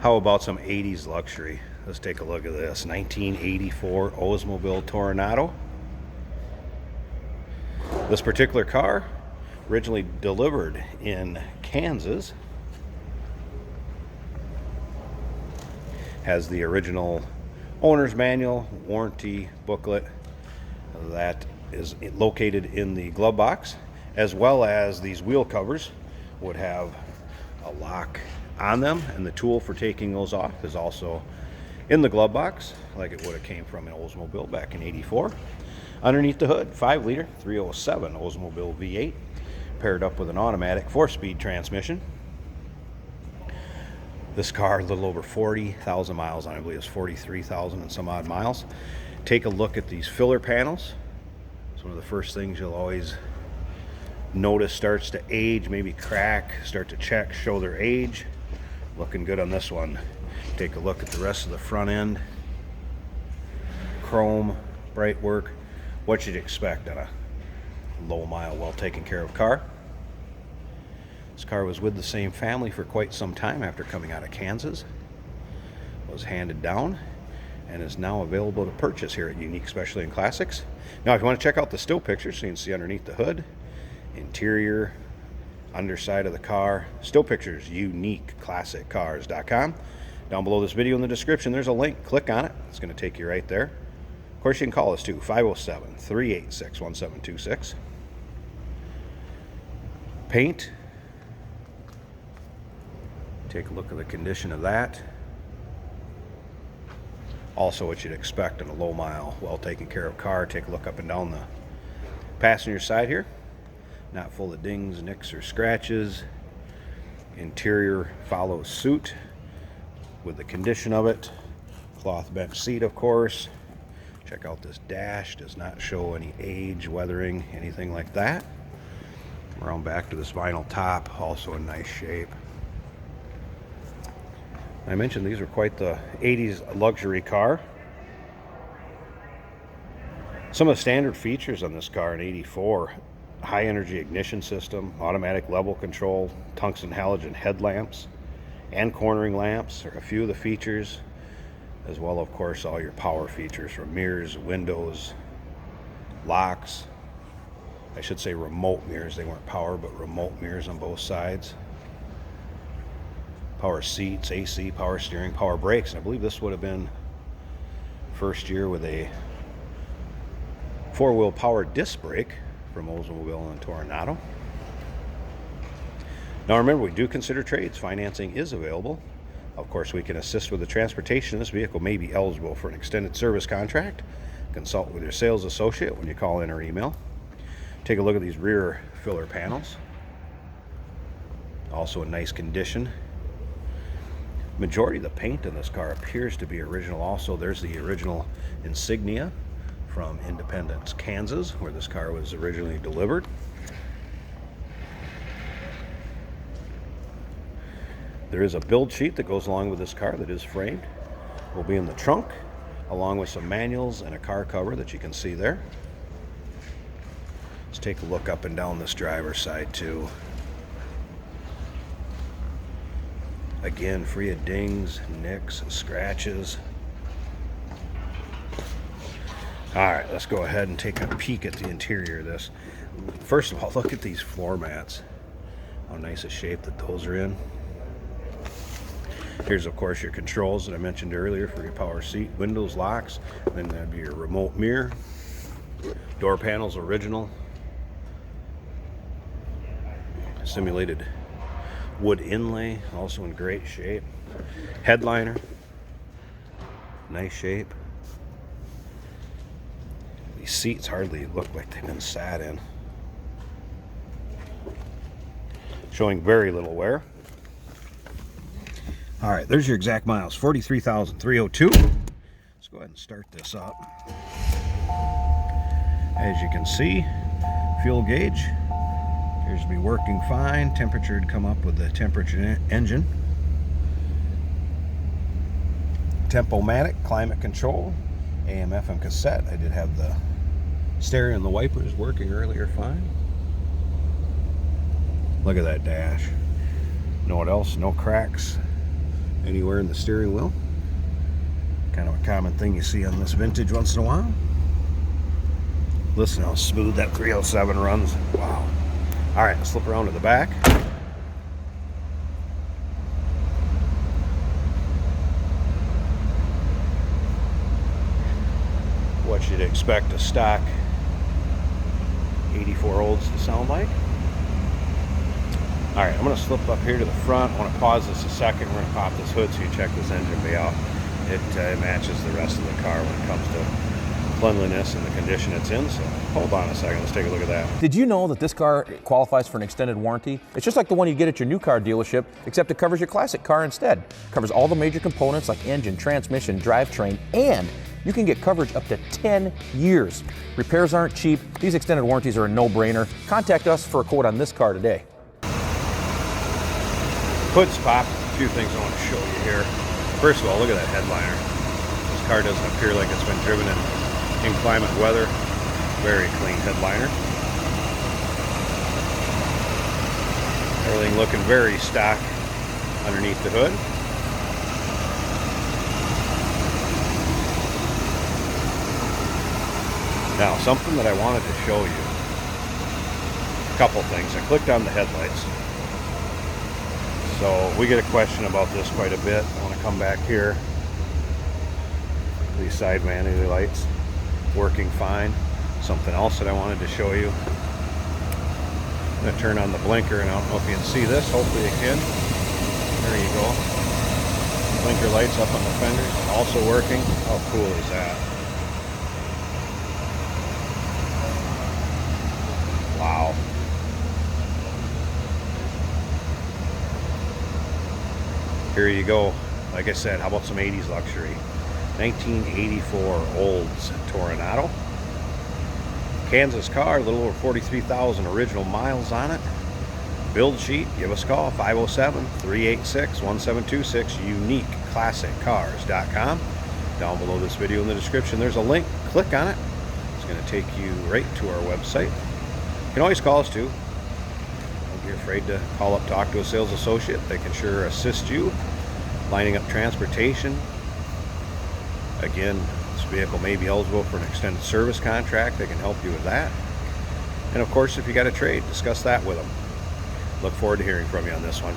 How about some 80s luxury? Let's take a look at this 1984 Oldsmobile Toronado. This particular car, originally delivered in Kansas, has the original owner's manual, warranty booklet that is located in the glove box, as well as these wheel covers would have a lock on them, and the tool for taking those off is also in the glove box, like it would have came from an Oldsmobile back in '84. Underneath the hood, 5-liter 307 Oldsmobile V8, paired up with an automatic 4-speed transmission. This car, a little over 40,000 miles on it. I believe it's 43,000 and some odd miles. Take a look at these filler panels. It's one of the first things you'll always notice starts to age, maybe crack, start to check, show their age. Looking good on this one. Take a look at the rest of the front end. Chrome, bright work. What you'd expect on a low mile, well taken care of car. This car was with the same family for quite some time after coming out of Kansas. Was handed down and is now available to purchase here at Unique Specialty and Classics. Now, if you want to check out the still pictures, so you can see underneath the hood, interior, underside of the car, still pictures, uniqueclassiccars.com. Down below this video in the description, there's a link. Click on it. It's going to take you right there. Of course, you can call us too, 507-386-1726. Paint. Take a look at the condition of that. Also what you'd expect in a low mile, well taken care of car. Take a look up and down the passenger side here. Not full of dings, nicks, or scratches. Interior follows suit with the condition of it. Cloth bench seat, of course. Check out this dash. Does not show any age, weathering, anything like that. Around back to this vinyl top, also in nice shape. I mentioned these were quite the 80s luxury car. Some of the standard features on this car in '84: high energy ignition system, automatic level control, tungsten halogen headlamps, and cornering lamps are a few of the features, as well, of course, all your power features from mirrors, windows, locks. I should say remote mirrors. They weren't power, but remote mirrors on both sides. Power seats, AC, power steering, power brakes. And I believe this would have been first year with a 4-wheel power disc brake from Oldsmobile and Toronado. Now remember, we do consider trades. Financing is available. Of course, we can assist with the transportation. This vehicle may be eligible for an extended service contract. Consult with your sales associate when you call in or email. Take a look at these rear filler panels. Also in nice condition. Majority of the paint in this car appears to be original. Also, there's the original insignia from Independence, Kansas, where this car was originally delivered. There is a build sheet that goes along with this car that is framed. Will be in the trunk, along with some manuals and a car cover that you can see there. Let's take a look up and down this driver's side too. Again, free of dings, nicks, scratches. All right, let's go ahead and take a peek at the interior of this. First of all, look at these floor mats. How nice a shape that those are in. Here's, of course, your controls that I mentioned earlier for your power seat, windows, locks. Then that'd be your remote mirror. Door panels, original. Simulated wood inlay, also in great shape. Headliner, nice shape. These seats hardly look like they've been sat in. Showing very little wear. All right, there's your exact miles, 43,302. Let's go ahead and start this up. As you can see, fuel gauge appears to be working fine. Temperature would come up with the temperature engine. Tempomatic, climate control, AM, FM cassette. I did have the stereo and the wipers working earlier fine. Look at that dash. Know what else? No cracks, anywhere in the steering wheel. Kind of a common thing you see on this vintage once in a while. Listen how smooth that 307 runs. Wow. All right, let's flip around to the back. What you'd expect a stock 84 Olds to sound like. All right, I'm going to slip up here to the front. I want to pause this a second. We're going to pop this hood so you check this engine bay out. It matches the rest of the car when it comes to cleanliness and the condition it's in. So hold on a second. Let's take a look at that. Did you know that this car qualifies for an extended warranty? It's just like the one you get at your new car dealership, except it covers your classic car instead. It covers all the major components like engine, transmission, drivetrain, and you can get coverage up to 10 years. Repairs aren't cheap. These extended warranties are a no-brainer. Contact us for a quote on this car today. Hood's popped. A few things I want to show you here. First of all, look at that headliner. This car doesn't appear like it's been driven in inclement weather. Very clean headliner. Everything looking very stock underneath the hood. Now, something that I wanted to show you. A couple things. I clicked on the headlights. So we get a question about this quite a bit. I want to come back here. These side vanity lights working fine. Something else that I wanted to show you. I'm going to turn on the blinker, and I don't know if you can see this. Hopefully you can. There you go. Blinker lights up on the fenders, also working. How cool is that? Wow. Here you go. Like I said, how about some 80s luxury? 1984 Olds Toronado. Kansas car, a little over 43,000 original miles on it. Build sheet, give us a call, 507-386-1726, uniqueclassiccars.com. Down below this video in the description, there's a link. Click on it. It's going to take you right to our website. You can always call us too. Don't be afraid to call up, talk to a sales associate. They can sure assist you lining up transportation. Again, this vehicle may be eligible for an extended service contract. They can help you with that. And of course, if you got a trade, discuss that with them. Look forward to hearing from you on this one.